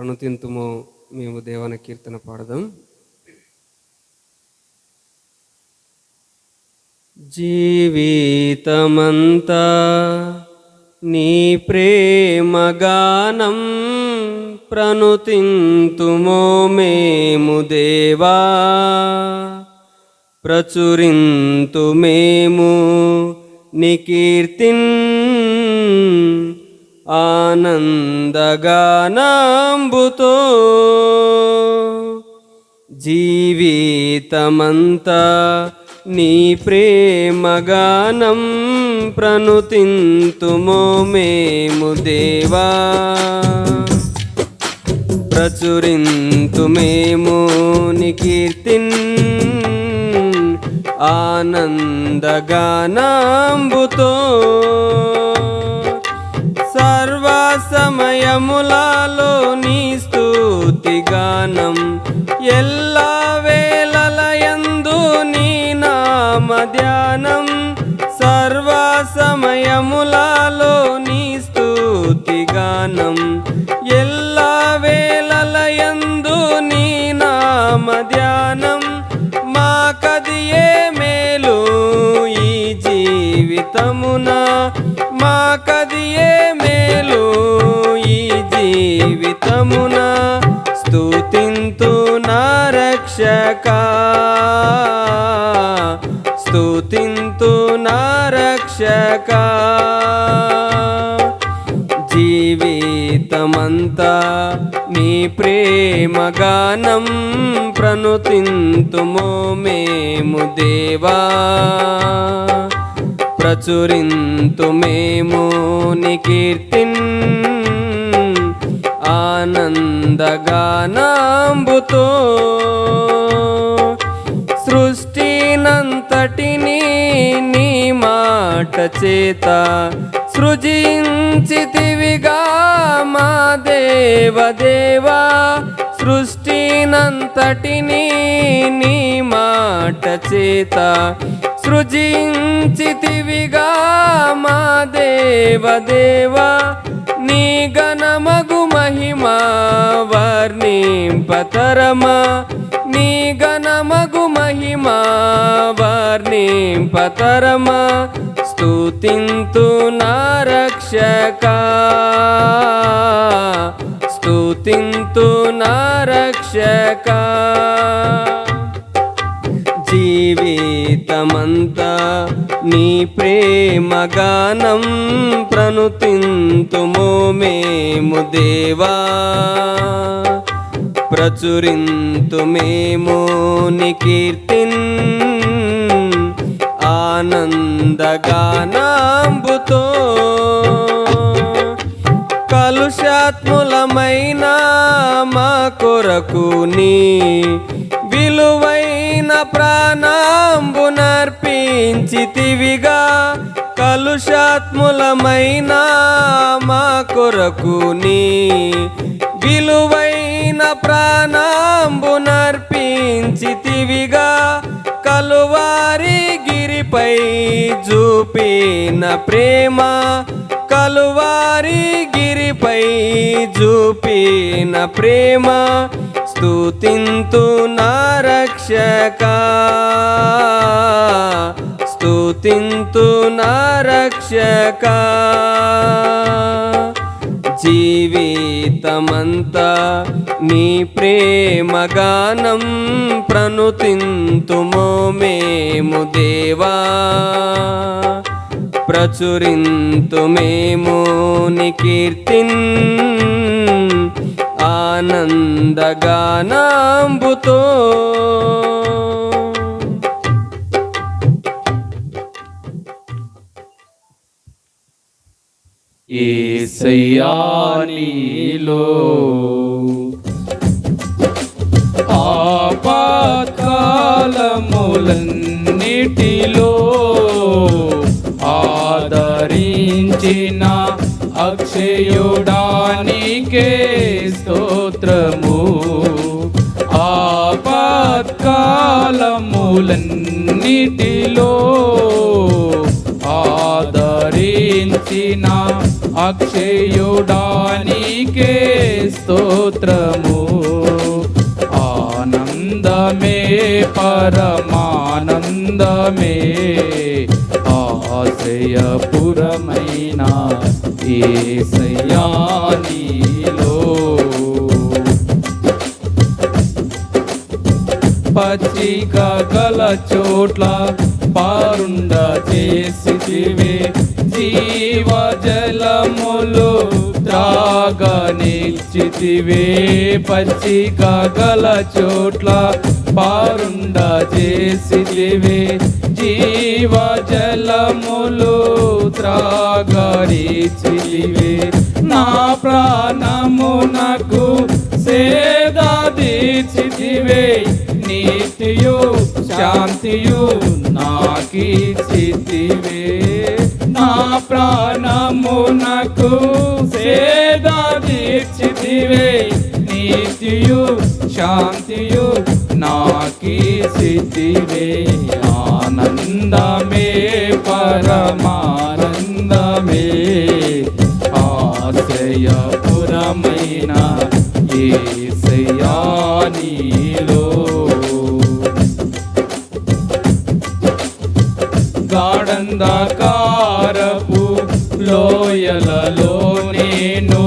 ప్రణుతింతుము మేము దేవన కీర్తన పాడదాం. జీవితమంతా నీ ప్రేమగానం ప్రణుతింతుమో మేము దేవా, ప్రచురింతు మేము నీ కీర్తిన్ ఆనందగానంబుతో. జీవితమంతా నీ ప్రేమగానం ప్రణుతింతుమో మేము దేవా, ప్రచురింతు మేము నీ కీర్తిన్ ఆనందగానంబుతో. సర్వ సమయములలో నీ స్తుతిగానం, ఎల్లా వేళలయందు నీ నామ ధ్యానం. సర్వ సమయములలో నీ స్తుతిగానం, ఎల్లా వేళలయందు నీ నామ ధ్యానం. మాకదియే మేలు ఈ జీవితమున, మాకదియే మేలు ఈ జీవితమున. స్తుతింతు నా రక్షకా, స్తుతింతు నా రక్షకా. జీవితమంతా నీ ప్రేమగానం ప్రణుతింతుమో మేము దేవా, ప్రచురింతు మేము నీ కీర్తిన్ ఆనందగానంబుతో. సృష్టినంతటిని నీ మాట చేత సృజించితివిగా మా దేవదేవా. సృష్టినంతటిని నీ మాట చేత సృజించితివిగా మా దేవదేవా. నీ ఘనమగు మహిమా వర్ణింపతరమా, నీ ఘనమగు మహిమా వర్ణింపతరమా. స్తుతింతు నా రక్షకా, స్తుతింతు నా రక్షకా. జీవితమంతా నీ ప్రేమగానం ప్రణుతింతుమో మేము దేవా, ప్రచురింతు మేము నీ కీర్తిన్ ఆనందగానంబుతో. కలుషాత్ములమైన మా కొరకు నీ విలువైన ప్రాణంబునర్పించితివిగా. కలుషాత్ములమైన మా కొరకు నీ విలువైన ప్రాణంబునర్పించితివిగా. కలువారి గిరిపై చూపిన ప్రేమ, కలువారి గిరిపై చూపిన ప్రేమ. స్తుతింతు నా రక్షకా, స్తుతింతు నా రక్షకా. జీవితమంతా నీ ప్రేమగానం ప్రణుతింతుమో మేము దేవా, ప్రచురింతు మేము నీ కీర్తిన్ ఆనందగానంబుతో. యేసయ్యా నీలో ఆపత్కాలములన్నిటిలో ఆదరించిన అక్షయుడానికే స్తోత్రము. ఆపత్కాలములన్నిటిలో ఆదరించిన అక్షయుడానికే స్తోత్రము. ఆనందమే పరమానందమే ఆశ్రయపురమైన యేసయ్యా నీలో. పచ్చిక గల చోట్ల పారుండ చేసితివే, జీవ జలములు త్రాగనిచ్చితివే. పచ్చిక గల చోట్ల పారుండ చేసితివే, జీవ జలములు త్రాగనిచ్చితివే. నా ప్రాణమునకు సేద తీర్చితివే, నీతియు శాంతియు నాకిచ్చితివే. నా ప్రాణమునకు సేద తీర్చితివే, నీతియు శాంతియు నాకిచ్చితివే. ఆనందమే పరమానందమే ఆశ్రయపురమైన యేసయ్యా నీలో. గాఢంధకారపు లోయలలో నేను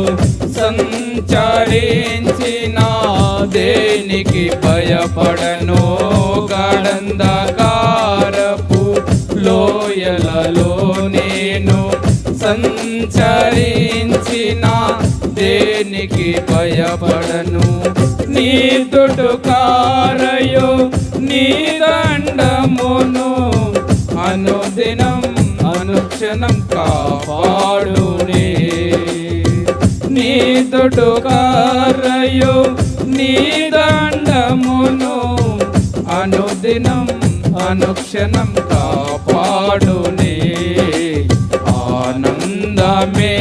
సంచరించిన దేనికి భయపడను. గాఢంధకారపు లోయలలో నేను సంచరించిన దేనికి భయపడను. నీ తుడుకారయో నీ దండమును అనుదినం అనుక్షణం కాపాడునే. నీ తుడుకారయో నీ దండమును అనుదినం అనుక్షణం కాపాడునే. ఆనందమే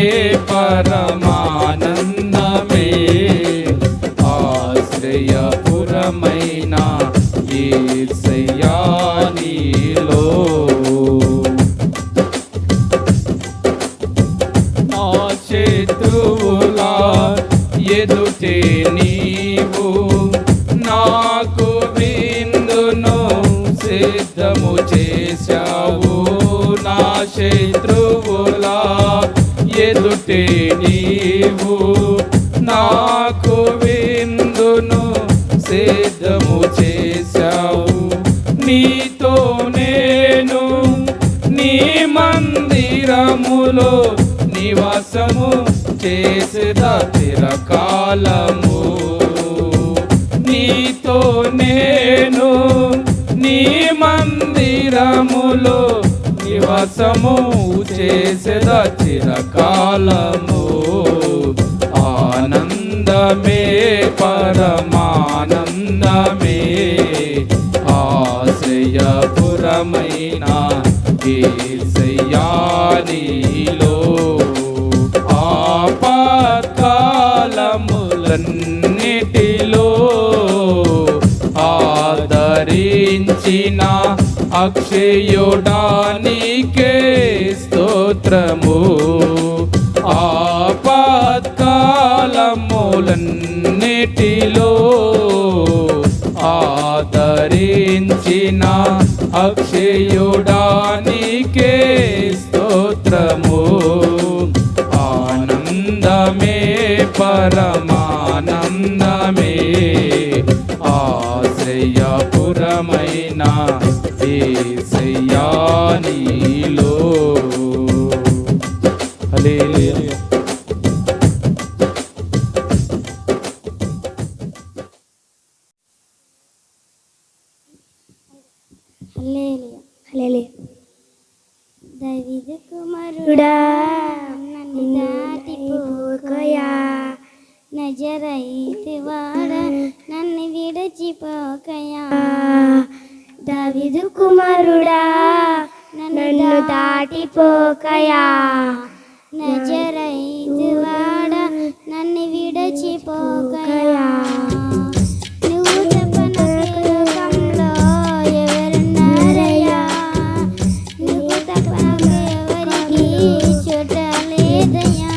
పరమానందమే ఆశ్రయపురమైన యేసయ్యా నీలో. నా శత్రువుల ఎదుటే నీవు నాకు విందును సిద్ధము చేశావు. నా శత్రువుల ఎదుటే నీవు నాకు విందును సిద్ధము చేశావు. నీతో నేను నీ మందిరములో నివాసము చేసేదా చిరకాలము. నీతో నేను నీ మందిరములో నివాసము చేసేదా చిరకాలము. ఆనందమే పరమానందమే ఆశ్రయపురమైన యేసయ్యా నీలో. ఆపత్కాలములన్నిటిలో ఆదరించిన అక్షయుడానికే స్తోత్రము. ఆపత్కాలములన్నిటిలో ఆదరించిన అక్షయుడానికే స్తోత్రము. ఆనందమే పరమానందమే ఆశ్రయపురమైన యేసయ్యా నీలో. హల్లెలూయా. హల్లెలూయా హల్లెలూయా. దావీదు కుమారుడా నన్ను దాటిపోకయా, నజరైతు వాడా నన్ను విడిచిపోకయా. దావీదు కుమారుడా నన్ను దాటిపోకయా, నజరైతు వాడా నన్ను విడిచిపోకయా. నువ్వు తప్ప నాకు లోకంలో ఎవరున్నారయ్యా, నువ్వు తప్ప నాకు ఎవరికి చోట లేదయ్యా.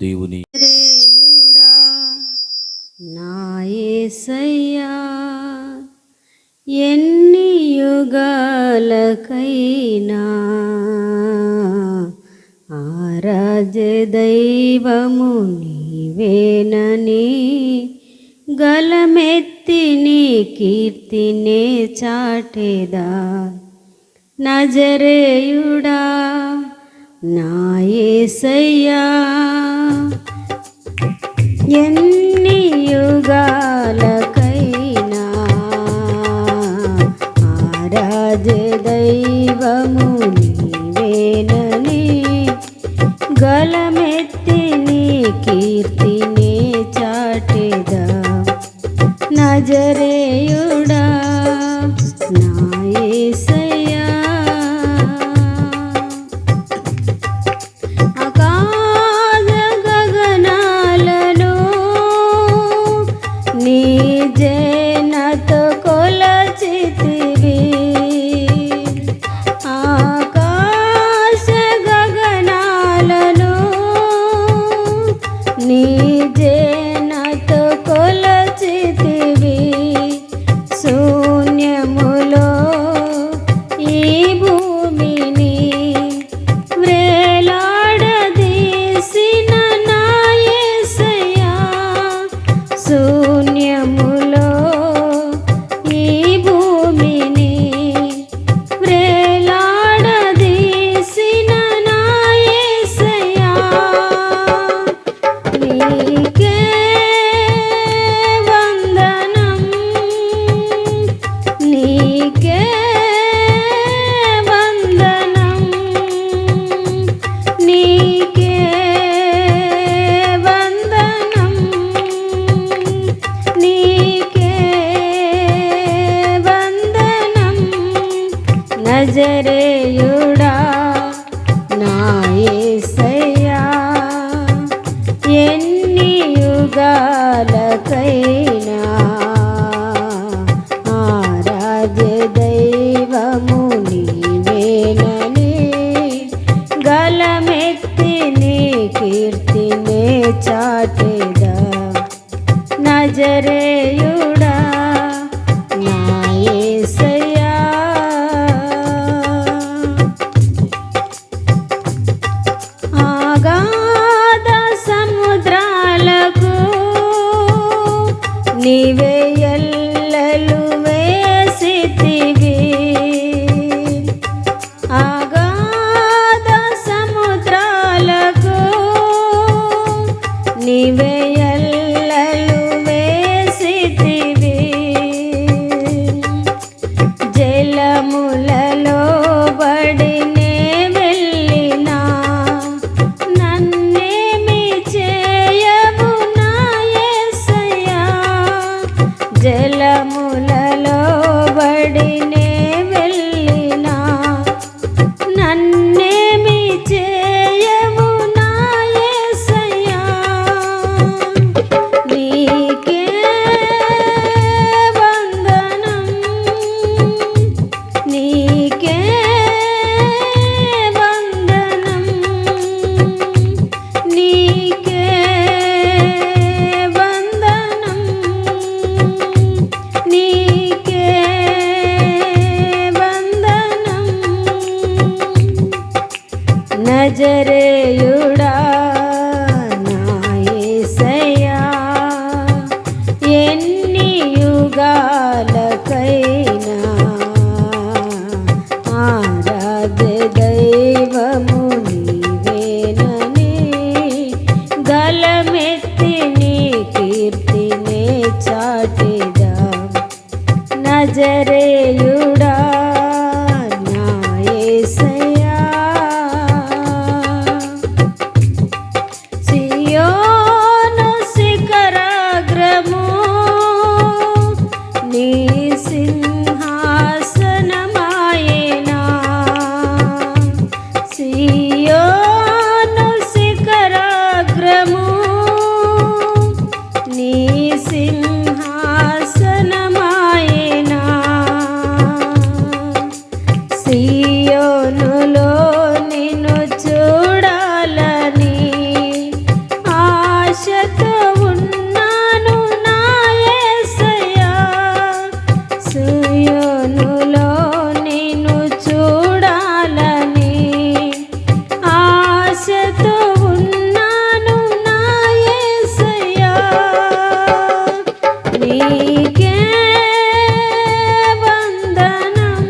దేవుని రేయుడా నా యేసయ్యా, ఎన్ని యుగాలకైనా ఆరాధ్య దైవము నీవేనని గలమెత్తి నీ కీర్తినే చాటెదా. నజరేయుడా నా యేసయ్యా, ఎన్ని యుగాలకైనా ఆరాధ్య దైవము నీవేనని గలమెత్తి నీ కీర్తినే చాటెదా. నజరేయుడా నా యేసయ్యా, ఆకాశ గగనాలను నీ జనతో కొలచితివి. ఆకాశ గగనాలను నీ జనతో కొలచితివి. శూన్యములో ఈ భూమిని వ్రేలాడదీసిన నా యేసయ్యా, శూన్యములో ఈ భూమిని వ్రేలాడదీసిన నా యేసయ్యా, నీకే వందనం, నీకే వందనం, నీకే వందనం, నీకే వందనం. నజరేయుడా నా యేసయ్యా, ఎన్ని యుగాలకైనా ఆరాధ్య దైవము నీవేనని గలమెత్తి నీ కీర్తినే చాటెదా. నజరేయుడా నా యేసయ్యా, అగాధ సముద్రాలకు నీవే ఎల్లలు వేసితివి. అగాధ సముద్రాలకు నీవే ఎల్లలు వేసితివి. జలములలో బడినే వెళ్ళినా నన్నేమి చేయవు నా యేసయ్యా, జలములలో బడినే వెళ్ళినా నన్నేమి చేయవు నా యేసయ్యా, నీకే వందనం, నీకే వందనం, నీకే వందనం, నీకే వందనం. నజరేయుడా నా యేసయ్యా, ఎన్ని యుగాలకైనా ఆరాధ్య దైవము నీవేనని గలమెత్తి నీ కీర్తినే చాటెదా. నజరేయుడా నా యేసయ్యా, సియోను శిఖరాగ్రము నీ సింహాసనమాయేనా. సియోను శిఖరాగ్రము నీ సింహాసనమాయేనా. సియోనులో నిన్ను చూడాలని ఆశతో ఉన్నాను నా యేసయ్యా, నీకే వందనం,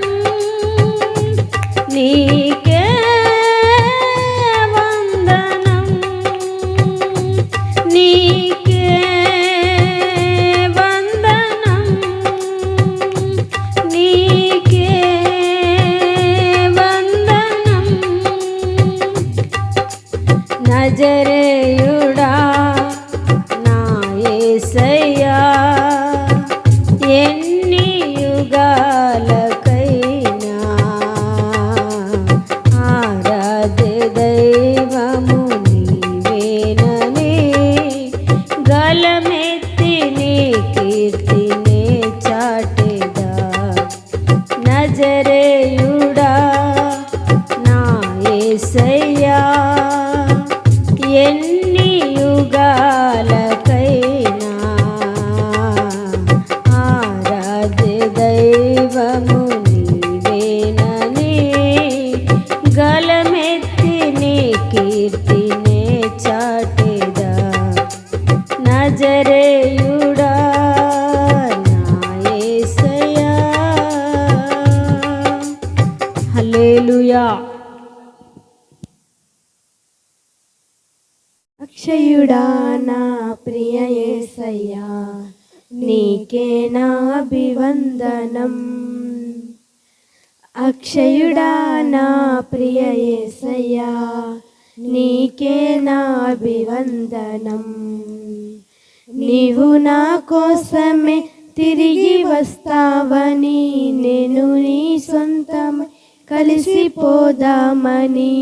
నీకే వందనం, నీకే వందనం, నీకే వందనం. నజరేయుడా నా యేసయ్యా, ఎన్ని యుగాలకైనా ఆరాధ్య దైవము నీవేనని గలమెత్తి నీ కీర్తినే చాటెదా. నజరేయుడా నా యేసయ్యా, ఎన్ని యుగాలకైనా ఆరాధ్య దైవము నీవేనని గలమెత్తి నీ కీర్తినే చాటెదా. నజరేయుడా నా యేసయ్యా. హల్లెలూయా. అక్షయుడా నా ప్రియ యేసయ్యా, నీకే నా అభివందనం. అక్షయుడా నా ప్రియ యేసయ్యా, నీకే నా అభివందనం. నీవు నా కోసమే తిరిగి వస్తావని, నేను నీ సొంతమై కలిసిపోదామని,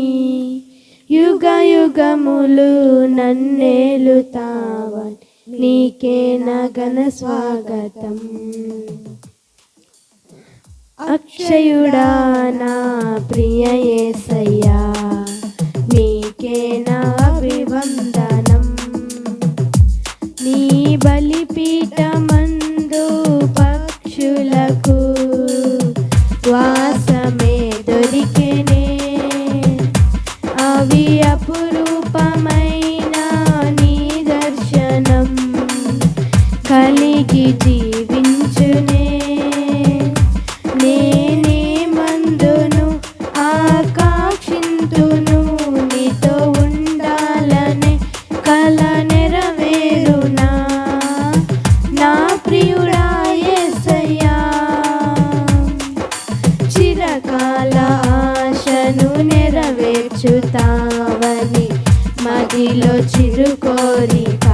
యుగ యుగములు నన్నేలుతావని, నీకే నా ఘన స్వాగతం. అక్షయుడా నా ప్రియ యేసయ్యా, నీకే నా అభివందనం. నీ బలిపీఠమందు పక్షులకు వాసమే దొరికెనే, అవి అపురూపమైన నీ దర్శనం కలిగి జీవించునే. నేనే మందును ఆకాంక్షింతును, నీతో ఉండాలనే కల నెరవేరునా. నా ప్రియుడా యేసయ్యా, చిరకాల ఆశను నెరవేర్చుతావని మదిలో చిరు కోరిక.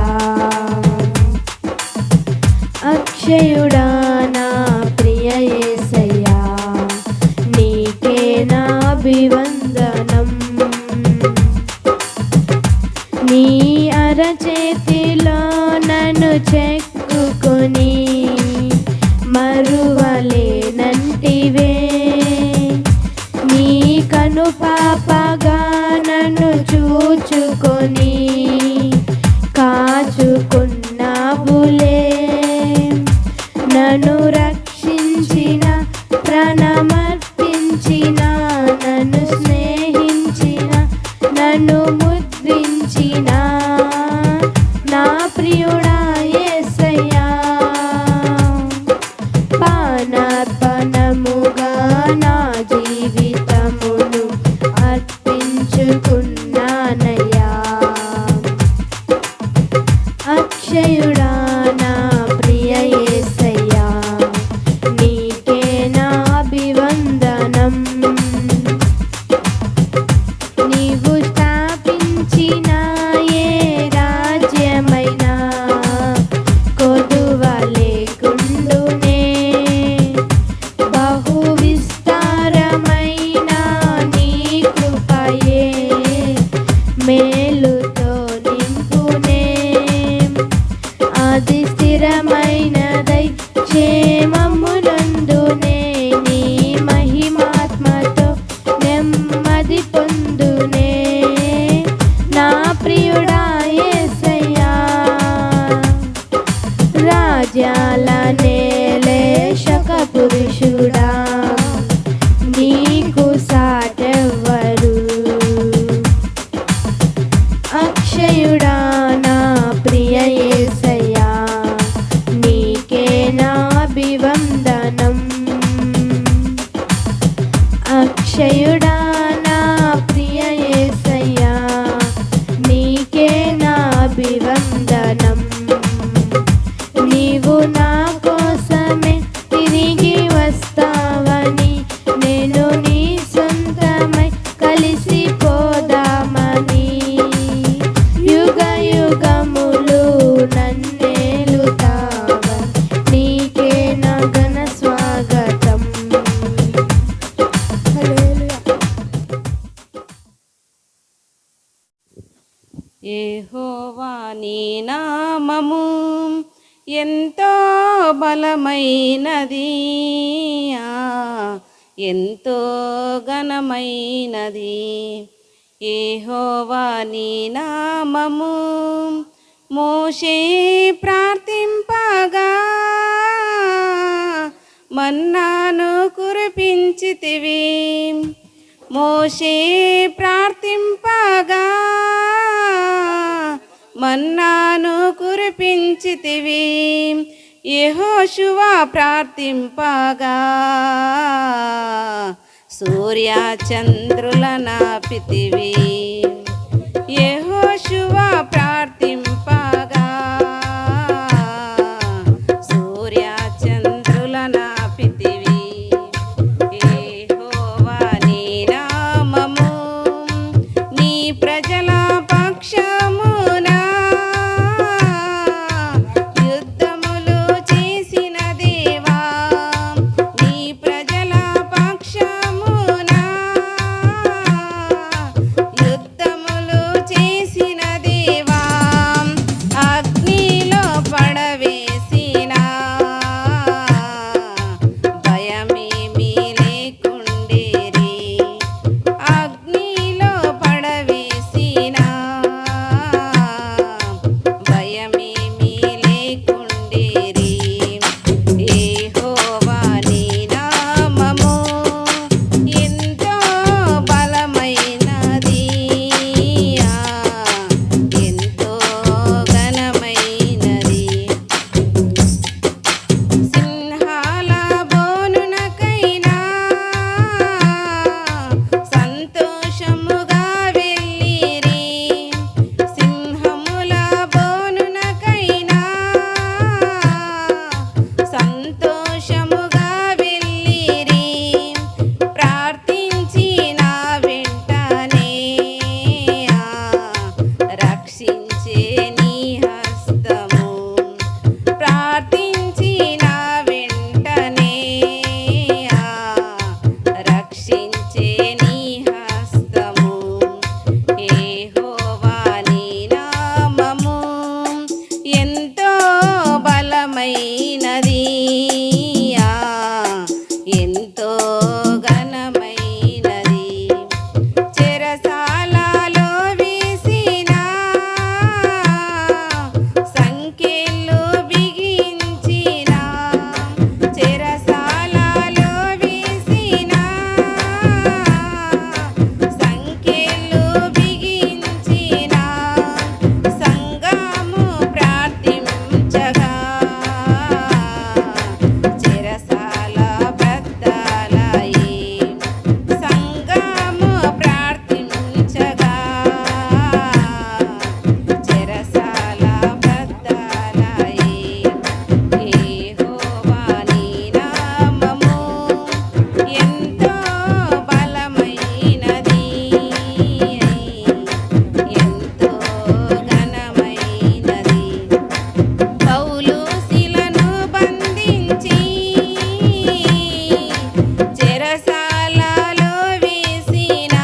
అక్షయుడా నా ప్రియ యేసయ్యా, నీకే నా అభివందనం. నీ అరచేతిలో నన్ను చెక్కుకొని మరువలేనంటివే, నీ కను పాపగా నన్ను చూచుకొని కాచుకున్నావులే. నన్ను రక్షించిన, ప్రాణమర్పించిన, నన్ను స్నేహించిన, నన్ను ముద్రించిన నా ప్రియుడా యేసయ్యా, పానార్పణముగా నా జీవితమును అర్పించుకున్నానయ్యా. అక్షయుడా నా ప్రియ యేసయ్యా, నీకే నా అభివందనం. నీవు స్థాపించిన ఏ రాజ్యమైనా కొదువ లేకుండునే, బహు విస్తారమైన నీ కృపయే మేలుతో నింపునే. అది స్థిరమైనదై క్షేమమునందునే, నీ మహిమాత్మతో నెమ్మది పొందునే. యెహోవా నీ నామము ఎంతో బలమైనది, ఎంతో ఘనమైనది. యెహోవా నీ నామము మోషే ప్రార్థింపగా మన్నాను కురిపించితివి. మోషే ప్రార్థింపగా మన్నాను కురిపించితివి. యెహోషువ ప్రార్థింపగా సూర్య చంద్రుల నాపితివి. యెహోషువ ప్రార్థింపగా సూర్య చంద్రుల నాపితివి. యెహోవా నీ నామము నీ ప్రజల పక్షమున యుద్ధములు చేసిన దేవా. నీ ప్రజల పక్షమున యుద్ధములు చేసిన దేవా. అగ్నిలో పడవేసిన భయమేమీ లేకుండేరి. అగ్నిలో పడవేసిన భయమేమీ లేకుండేరి. యెహోవా నీ నామము ఎంతో బలమైనది, ఎంతో ఘనమైనది. సింహాల బోనునకైనా సంతోషముగా వెళ్ళిరి. సింహముల బోనునకైనా సంతోషముగా వెళ్ళిరి. ప్రార్థించిన వెంటనే రక్షించే నీ హస్తము. ప్రార్థించిన వెంటనే రక్షించే నీ హస్తము. యెహోవా నీ నామము ఎంతో బలమైనది, ఎంతో ఘనమైనది. చెరసాలలో వేసిన సంకెళ్ళు బిగించిన. చెరసాలలో వేసిన సంకెళ్ళు బిగించిన. సంఘము ప్రార్థించగా చెరసాల బద్దలాయి. సంఘము ప్రార్థించగా చెరసాల బద్దలాయి. యెహోవా నీ నామము ఎంతో బలమైనది, ఎంతో ఘనమైనది. పౌలు శిలను బంధించి చెరసాలలో వేసిన.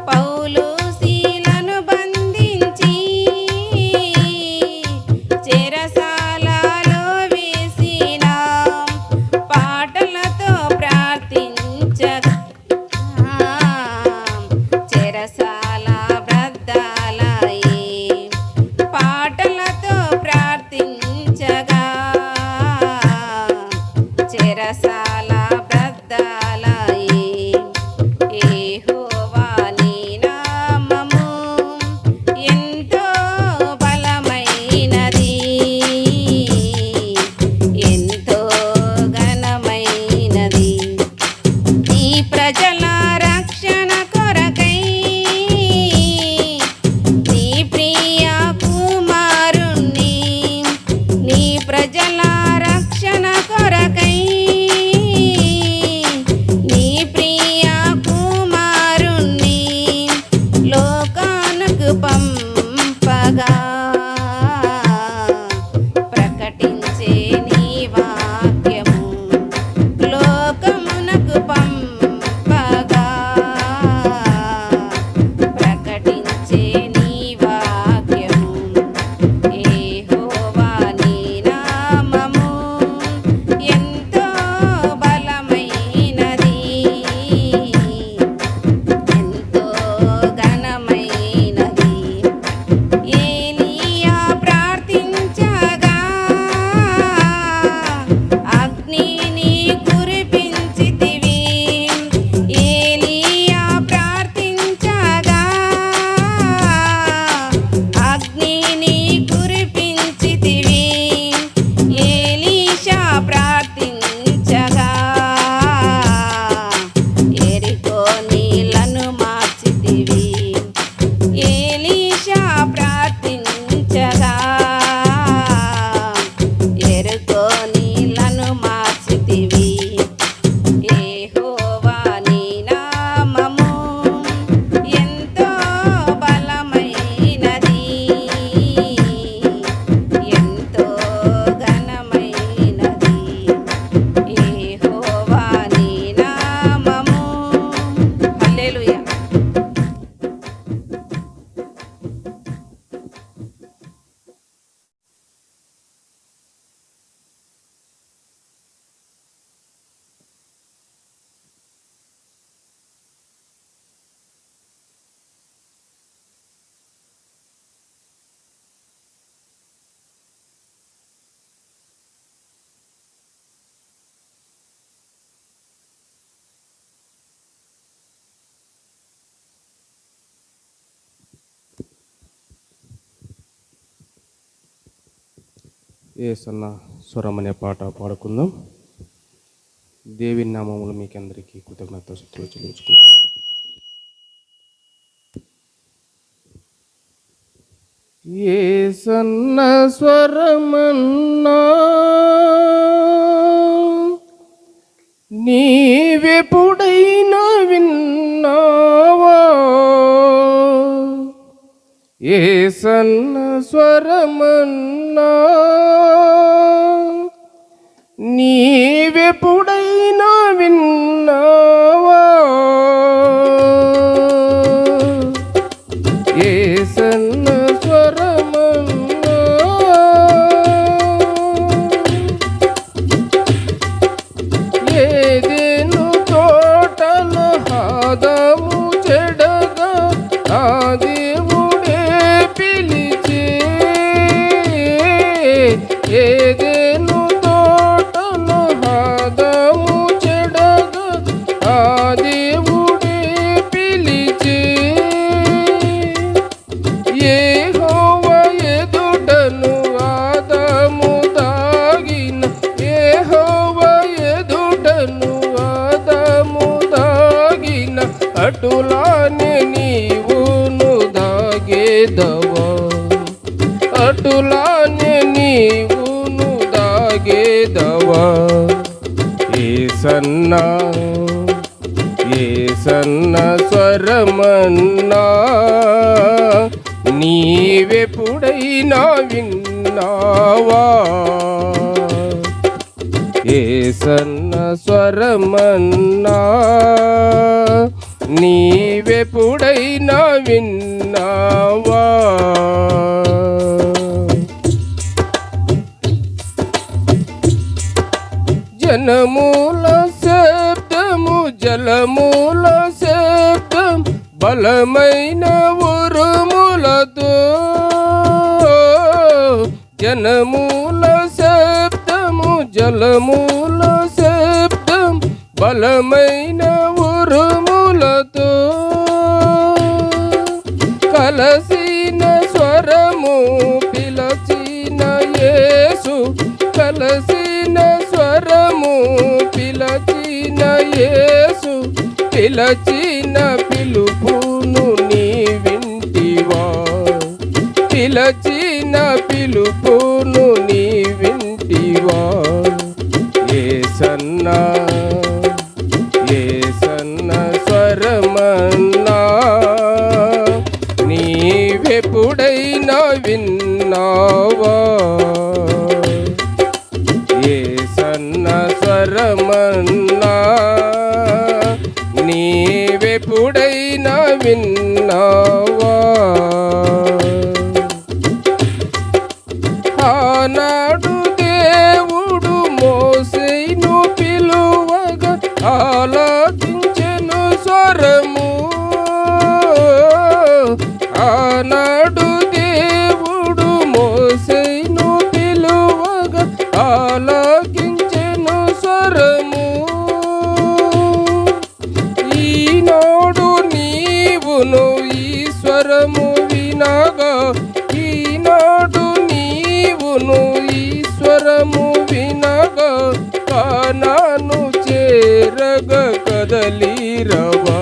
పౌలు శిలను బంధించి చెరసాలలో వేసిన. పాటలతో ప్రార్థించగా చెరసాల బద్దలాయి. పాటలతో ప్రార్థించగా చెరసాల బద్దలాయి. యెహోవా నీ నామము ఎంతో బలమైనది, ఎంతో ఘనమైనది. నీ ప్రజల రక్షణ కొరకై నీ ప్రియ కుమారుణ్ణి. నీ ప్రజల రక్షణ కొరకై నీ ప్రియ కుమారుణ్ణి లోకానికి పంపగా ప్రకటించే నీ వాక్యము. లోకమునకు పంపగా ప్రకటించే నీ వాక్యము. ఏసన్న స్వరం అనే పాట పాడుకుందాం. దేవి నామములు మీకందరికీ కృతజ్ఞత స్తుతులు చెల్లించుకుంటున్నాం. ఏసన్న స్వరమన్నా నీవెప్పుడైనా విన్నావా? ఏసన్న స్వరమన్నా నీవెప్పుడైనా విన్నావా? ఏసన్న స్వరమన్నా ఏదెను తోటల ఆదాము చెడగా ఆ దేవుడే పిలిచే. ఏదెను తోటల ఆదాము చెడగా ఆ దేవుడే పిలిచే. యెహోవా ఎదుటను ఆదాము దాగిన, యెహోవా ఎదుటను ఆదాము దాగిన, అటులానే నీవును దాగేదవా? అటులానే నీవును దాగేదవా? ఏసన్నా ఏసన్న స్వరమన్నా నీవెప్పుడైనా విన్నావా? ఏసన్న స్వరమన్నా నీవెప్పుడైనా విన్నావా? జనమూల శబ్దము జలమూల శబ్దం బలమైన ఉరుములతో. జనమూల శబ్దము జలమూల శబ్దం బలమైన ఉరుములతో. కలసిన స్వరము పిలచిన యేసు, కలసిన స్వరము పిలచిన యేసు, పిలచిన పిలుపును నీ వింటివా? పిలచిన పిలుపును నీ వింటివా? ఏసన్నా ఏసన్న స్వరమన్నా నీవెప్పుడైనా విన్నావా? ఏసన్న స్వరమన్నా నీవెప్పుడైనా విన్నావా? ఆనాడు దేవుడు మోసేను పిలువగా ఆలకించెను స్వరము. ఆనాడు దేవుడు మోసేను పిలువగా ఆలకించెను స్వరము. ఈనాడు నీవును ఈ స్వరము వినగా, ఈనాడు నీవును ఈ స్వరము వినగా, కానాను చేరగ కదలిరవా?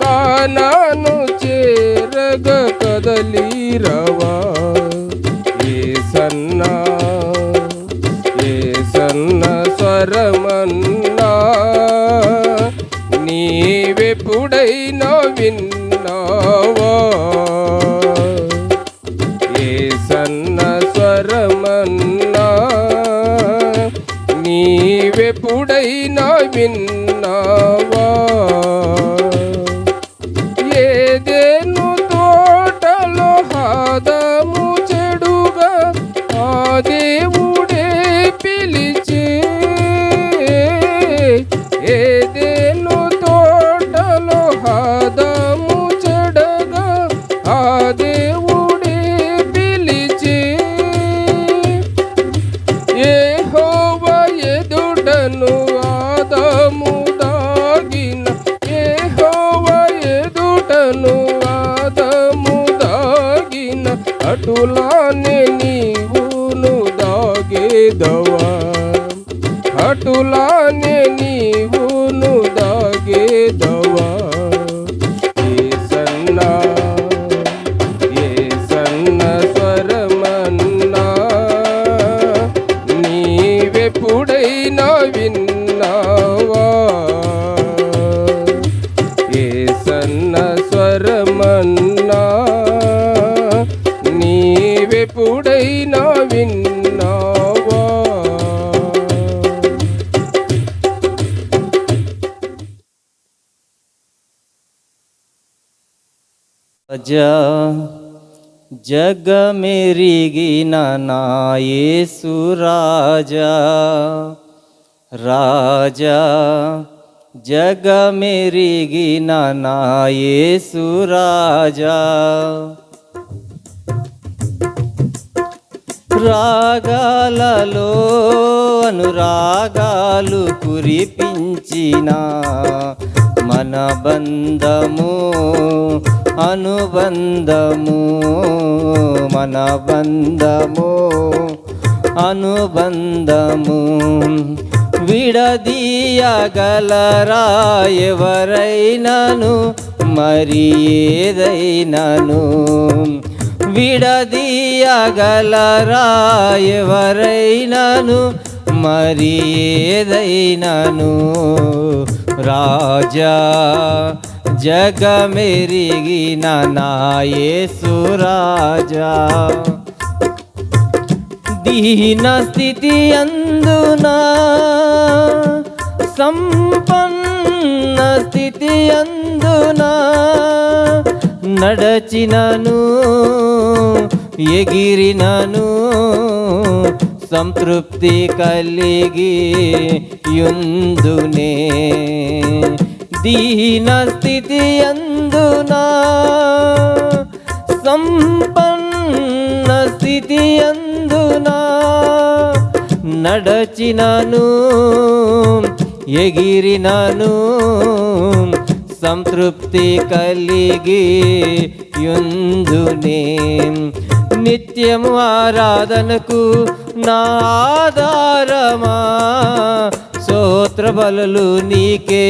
కానాను చేరగ కదలిరవా? ఏసన్నా ఏసన్న స్వరమన్నా నీవెప్పుడైనా విన్నావా? ఏసన్న స్వరమన్నా నీవెప్పుడైనా విన్నావా? ఏదెను తోటలో ఆదాము చెడుగా ఆ దేవుడే పిలిచే. ఏదెను తోటలో ఆదాము చెడగా ఆ దేవుడే పిలిచే. యెహోవా ఎదుటను ఆదాము దాగిన, యెహోవా ఎదుటను ఆదాము దాగిన, అటులానే నీవును దాగేదవా అటులానే నీవును దాగేదవా ఏ సన్న స్వరమన్నా నీవెప్పుడైనా విన్నావా ఏ సన్న స్వరమన్నా నీవెప్పుడైనా విన్నావా జగమెరిగిన నా యేసు రాజా రాజా జగమెరిగిన నా యేసు రాజా రాగాలలో అనురాగాలు కురిపించిన మన బంధము అనుబంధము మన బంధము అనుబంధము విడదీయగలరా ఎవరైనాను మరి ఏదైనాను విడదీయగలరా ఎవరైనాను మరి ఏదైనాను రాజా జగమెరిగిన నా యేసు రాజా దీన స్థితి అందునా సంపన్న స్థితి అందునా నడచినను ఎగిరినను సంతృప్తి కలిగి యుందునే దీన స్థితి అందునా సంపన్న స్థితి అందునా నడచినను ఎగిరినను సంతృప్తి కలిగి యుందునే నిత్యము ఆరాధనకు నా ఆధారమా స్తోత్ర బలులు నీకే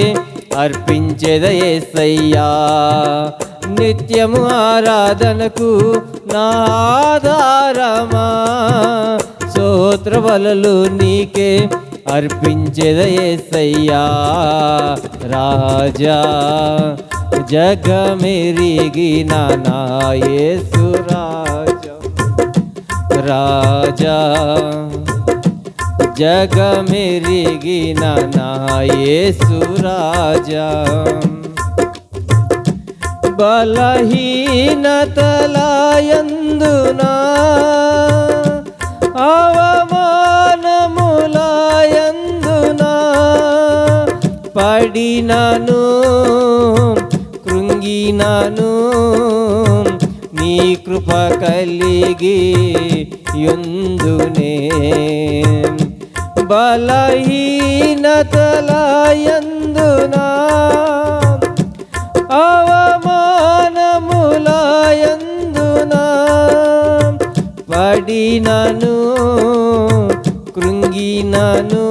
అర్పించెద యేసయ్యా నిత్యము ఆరాధనకు నా ఆధారమా స్తోత్ర బలులు నీకే అర్పించెద యేసయ్యా రాజా జగమెరిగిన నా యేసు రాజా రాజా జగమెరిగిన నా యేసు రాజా బలహీనతలయందునా అవమానములయందునా పడినను కృంగినను నీ కృప కలిగి యుందునే బలహీనతలయందునా అవమానములయందునా పడినను కృంగినను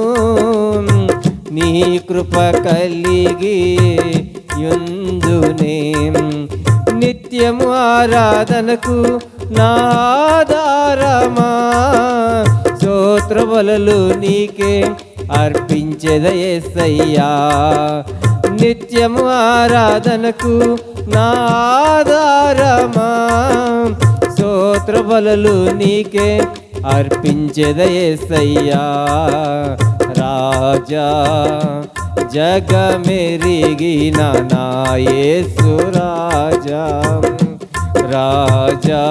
నీ కృప కలిగి యుందునే నిత్యము ఆరాధనకు నా ఆధారమా స్తోత్ర బలులు నీకే అర్పించెద యేసయ్యా నిత్యము ఆరాధనకు నా ఆధారమా స్తోత్ర బలులు నీకే అర్పించెద యేసయ్యా రాజా జగమెరిగిన నా యేసు రాజా రాజా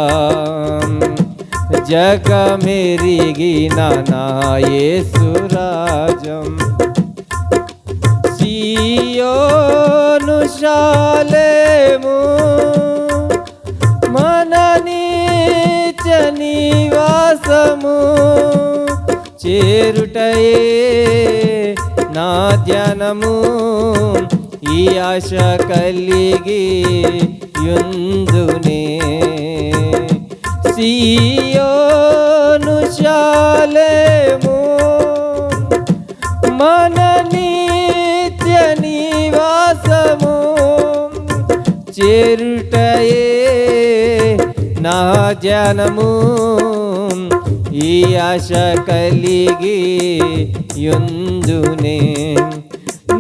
జగమెరిగిన నా యేసు రాజా సియోను శాలేము మన నీచ నివాసము చేరుటయే నా ధ్యానము ఈ ఆశ కలిగి యుందునే సియోను శాలేము మన నిత్య నివాసము చేరుటయే నా ధ్యానము. ఈ ఆశ కలిగి యుందునే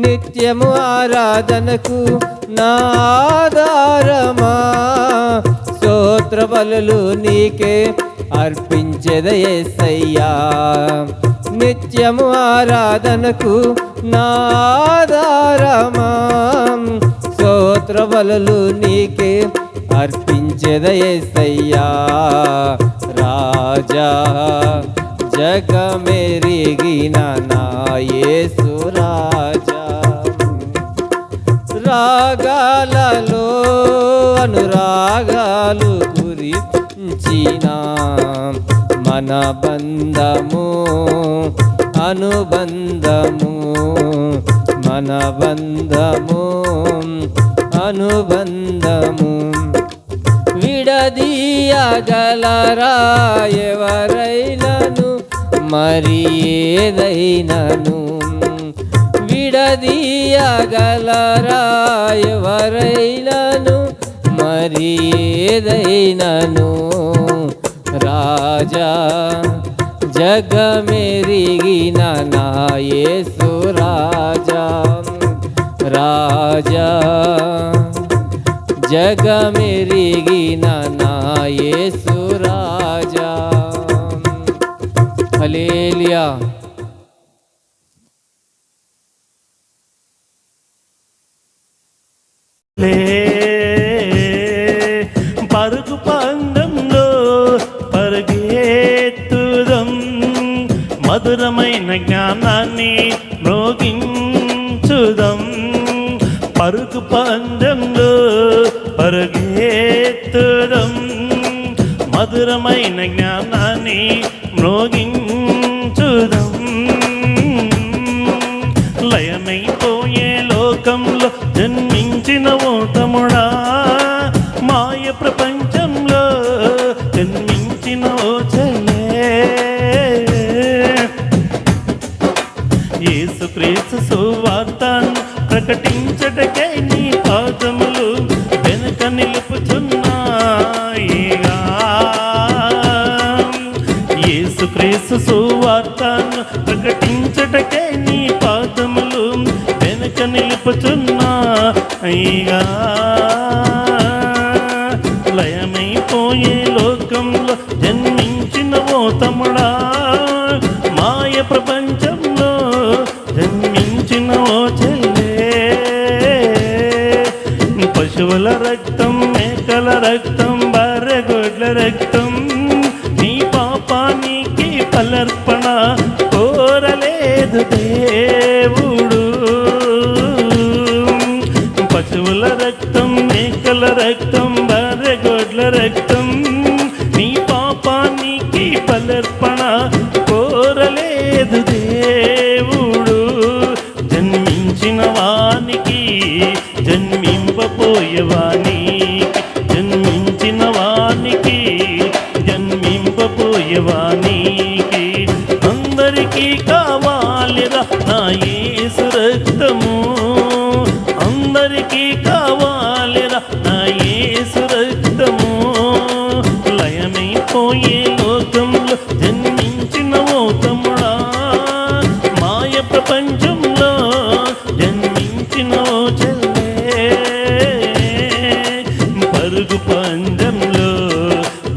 నిత్యము ఆరాధనకు నా ఆధారమా. స్తోత్ర బలులు నీకే అర్పించెద యేసయ్యా. నిత్యము ఆరాధనకు నా ఆధారమా. స్తోత్ర బలులు నీకే అర్పించెద యేసయ్యా. రాజా జగమెరిగిన నా యేసు రాజా. రాగాలలో అనురాగాలు గురించిన మన బంధము అనుబంధము మన బంధము అనుబంధము. విడదీయగలరా ఎవరైనను మరి ఏదైనను. విడదీయగలరా ఎవరైనను మరి ఏదైనను. రాజా జగమెరిగిన నా యేసు రాజా. రాజా జగమెరిగిన నా యేసు రాజా. హల్లెలూయా. పరుగు పందంలో పరుగెత్తుదం, మధురమైన జ్ఞానాన్ని మ్రోగించుదం. పరుగు పందంలో పరుగెత్తుదం, మధురమైన జ్ఞానాన్ని మ్రోగించుదం. లయమైపోయే లోకంలో జన్మించిన ఓ తమ్ముడా, మాయ ప్రపంచంలో జన్మించిన ఓ చెల్లే. యేసుక్రీస్తు సువార్తను ప్రకటించటకే నీ పాదములు వెనుక నిలుపుచున్నాయిగా. యేసుక్రీస్తు సువార్తను ప్రకటించటకే నీ పాదములు వెనుక నిలుపుచున్నాయిగా. లయమైపోయే లోకంలో జన్మించిన ఓ తమ్ముడా, మాయ ప్రపంచంలో జన్మించిన ఓ చెల్లే. పశువుల రక్తం, మేకల రక్తం, బర్రెగొడ్ల రక్తం, నీ పాపానికి ఫలర్పణ కోరలేదు దేవుడు. పశువుల రక్తం, మేకల రక్తం, బర్రెగొడ్ల రక్తం, నీ పాపానికి ఫలర్పణ కోరలేదు దేవుడు. జన్మించిన వానికి జన్మింపపోయేవానికి, జన్మించిన వానికి జన్మింపపోయేవానికి అందరికీ కావాలిరా నా యేసు రక్తము. అందరికీ కావాలిరా నా యేసు రక్తము. లయమైపోయే లోకంలో జన్మించిన ఓ తమ్ముడా, మాయ ప్రపంచంలో జన్మించిన ఓ చెల్లే. పరుగు పందెంలో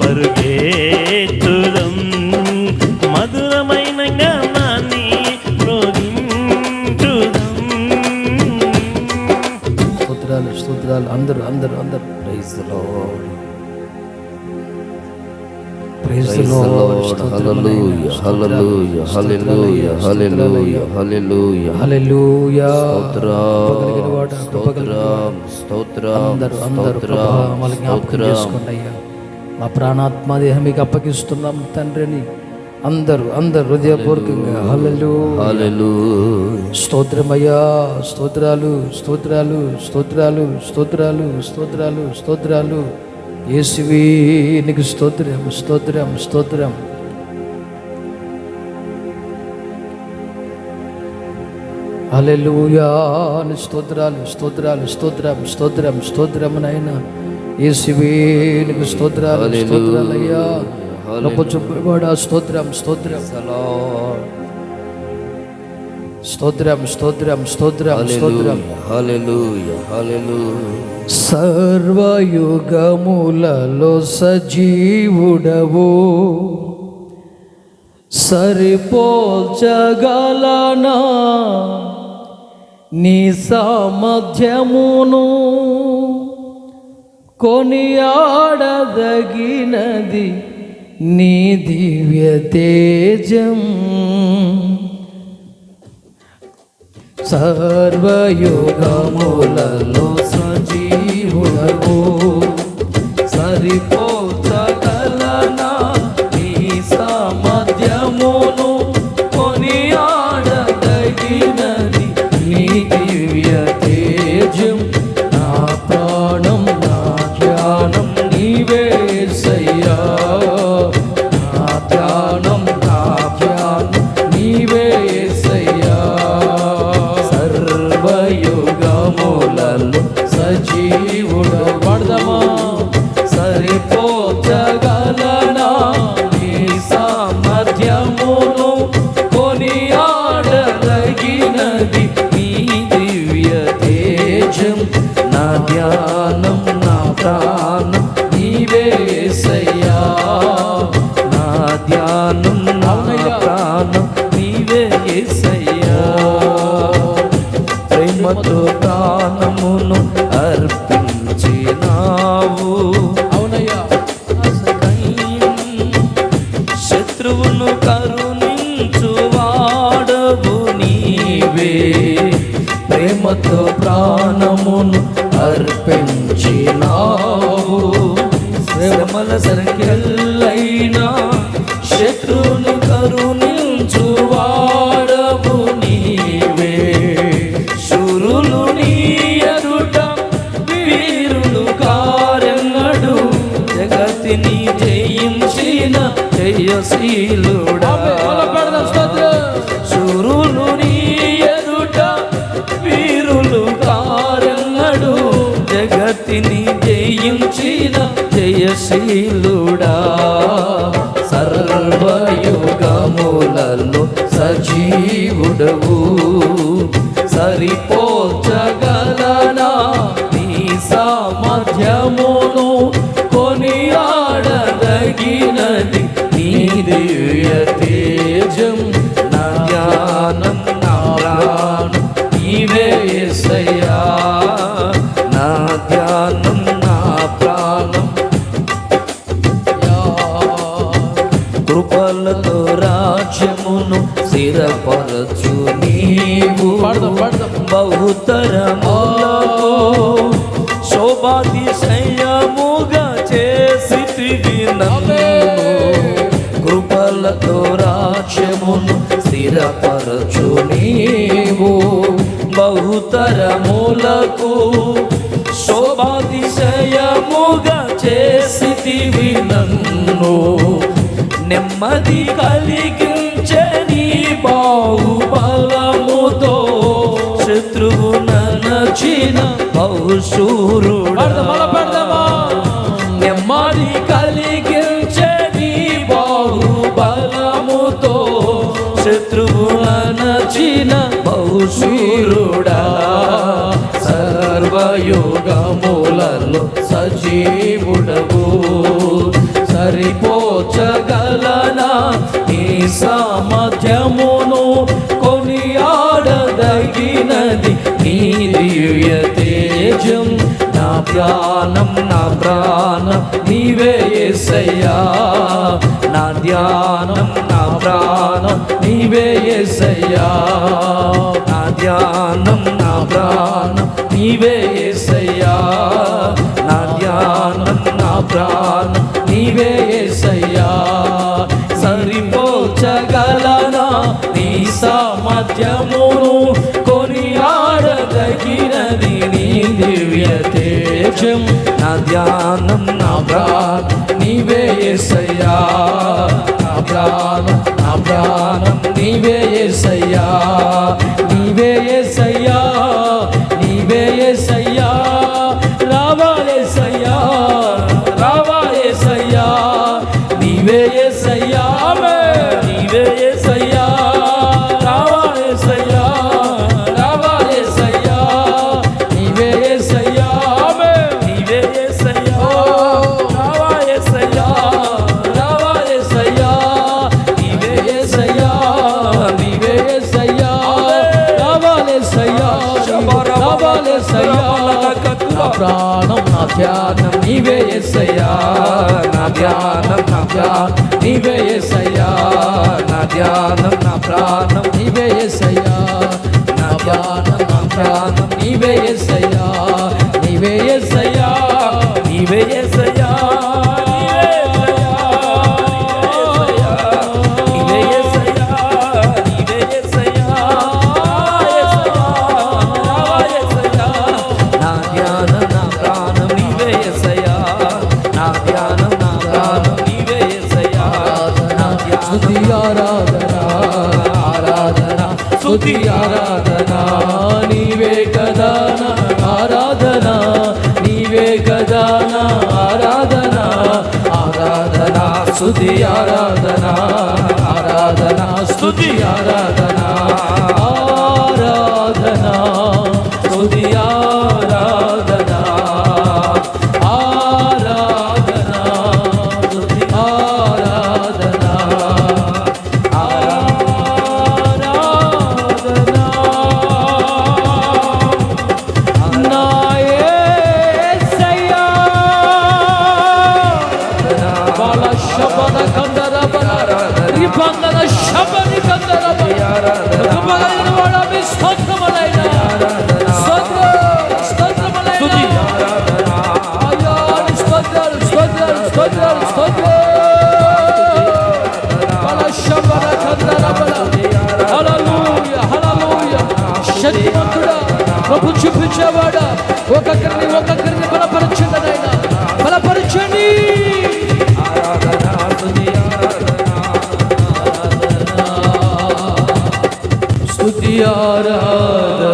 పరుగెత్తుదం, మధురమైన జ్ఞానాన్ని మ్రోగించుదం. స్తోత్రాలు స్తోత్రాలు. అందరూ అందరూ అందరూ praise the lord, praise the lord. Hallelujah hallelujah hallelujah hallelujah hallelujah hallelujah. స్తోత్రం స్తోత్రం అందరూ అందరూ మళ్ళీ జ్ఞాపకం చేసుకోండి అయ్యా. మా ప్రాణాత్మ దేహం మీకు అప్పగిస్తున్నాం తండ్రిని. అందరూ అందరూ హృదయపూర్వకంగా హల్లెలూయా హల్లెలూయా. స్తోత్రమయ్యా, స్తోత్రాలు స్తోత్రాలు స్తోత్రాలు స్తోత్రాలు స్తోత్రాలు స్తోత్రాలు. యేసువే నీకు స్తోత్రం స్తోత్రం స్తోత్రం. హల్లెలూయా. స్తోత్రాలు స్తోత్రాలు స్తోత్రం స్తోత్రం స్తోత్రం నాయనా. యేసువే నీకు స్తోత్రాలు స్తోత్రాలయ్యా. గొప్ప స్తోత్రం స్తోత్రం స్తోత్రం స్తోత్రం స్తోత్రం స్తోత్రం. హల్లెలూయా హల్లెలూయా. సర్వయుగములలో సజీవుడవు, సరిపోల్చగలనా నీ సామర్థ్యమును, కొనియాడదగినది నీ దివ్య తేజం. సర్వయుగములలో సజీవుడవు, సరిపోల్చగలనా నీ సామర్థ్యమును, కొనియాడదగినది నీ దివ్య తేజం. నా ప్రాణం నా ధ్యానం నీవే యేసయ్యా, నా ధ్యానం నా ధ్యానం నీవే యేసయ్యా. సర్వయుగములలో సజీవుడు పడదమా, సరిపోచగలనా నీ సామర్థ్యమును, కొనియాడదగినది నీ దివ్య తేజం. నా ధ్యానం నా ప్రాణం నీవే యేసయ్యా, నా ధ్యానం నా ప్రాణం నీవే యేసయ్యా. ప్రేమతో ప్రాణమును అర్పించినావు, అవునయ్యా. శత్రువును కరుణించువాడవు నీవే, ప్రేమతో ప్రాణమును అర్పించినావు. శ్రమల సంఖ్యలైనా శత్రువును కరుణించువాడవు నీవే. శూరులు నీ ఎదుట వీరులు కారెన్నడు, జగతిని జయించిన జయశీలుడా. శూరులు నీ ఎదుట వీరులు కారెన్నడు, జగతిని జయించిన జయశీలుడా. సర్వయుగములలో సజీవుడవు, సరిపోల్చగలనా నీ సామర్థ్యమును, కొనియాడదగినది నీ దివ్య తేజం. నా ధ్యానం నా ప్రాణం నీవే యేసయ్యా, నా ధ్యానం నా ప్రాణం. కృపలతో రాజ్యమును స్థిరపరచు నీవు, బహుతరములకు శోభాతిశయముగా చేసితివి నన్ను. కృపలతో రాజ్యమును స్థిరపరచు నీవు, బహుతరములకు శోభాతిశయముగా చేసితివి నన్ను. నెమ్మది కలిగించే నీ బాహుబలముతో, శత్రువు నలచిన బహుశూరుడా. నెమ్మది కలిగించే నీ బాహుబలముతో, శత్రువు నలచిన బహుశూరుడా. సర్వయుగములలో సజీవుడవు, సరిపోచగలనా నీ సామర్థ్యమును, కొనియాడదగినది నీ దివ్య తేజం. నా ప్రాణం నా ప్రాణం నీవే యేసయ్యా, నా ధ్యానం నా ప్రాణం నీవే యేసయ్యా, నా ధ్యానం నా ప్రాణం నీవే యేసయ్యా, నా ధ్యానం నా ప్రాణం నీవే యేసయ్యా. సరిపోల్చగలనా నీ సామర్థ్యమును, కొనియాడదగినది నీ దివ్య తేజం. నా ధ్యానం నా ప్రాణం నీవే యేసయ్యా, నా ప్రాణం నీవే యేసయ్యా, నీవే యేసయ్యా, నీవే యేసయ్యా, రావాలేసయ్యా, రావాలేసయ్యా, నీవే యేసయ్యా, నీవే యేసయ్యా, రావాలేసయ్యా, రావాలేసయ్యా, నీవే యేసయ్యా, నీవే యేసయ్యా, రావాలేసయ్యా, రావాలేసయ్యా, నీవే యేసయ్యా, నీవే యేసయ్యా, రావాలేసయ్యా, రావాలేసయ్యా, నా ప్రాణం నా ధ్యానం నీవే యేసయ్యా, నా ధ్యానం నా ధ్యానం నీవే యేసయ్యా, నా ధ్యానం నా ప్రాణం నీవే యేసయ్యా, నా ధ్యానం నా ప్రాణం నీవే యేసయ్యా, నీవే యేసయ్యా, నీవే యేసయ్యా, నీవే యేసయ్యా, నీవే యేసయ్యా, నా ధ్యానం నా ప్రాణం నీవే యేసయ్యా, నా ధ్యానం నా ప్రాణం నీవే యేసయ్యా, నా స్తుతి ఆరాధన ఆరాధన స్తుతి ఆరాధన నీవే కదా నా ఆరాధన, నీవే కదా నా ఆరాధన, ఆరాధన స్తుతి ఆరాధన ఆరాధన స్తుతి ఆరాధన ఆరాధన స్తుతి ఆరాధన ఆరాధన స్తుతి ఆరాధన ఆరాధన నా యేసయ్యా, బాల శబద కందర బల రిబందన శబని కందర బల రుబలైన వాడ మీ స్తోత్రములైన స్తోత్రములైన అయ్యా నీ స్తోత్రాలు స్తోత్రాలు స్తోత్రాలు స్తోత్రాలు బాల శబద కందర బల హల్లెలూయా హల్లెలూయా. శక్తిమంతుడా, ప్రభు చూపించేవాడా, ఒక్కొక్కరిని బలపరచండి నాయనా, బలపరచండి. స్తుతి ఆరాధన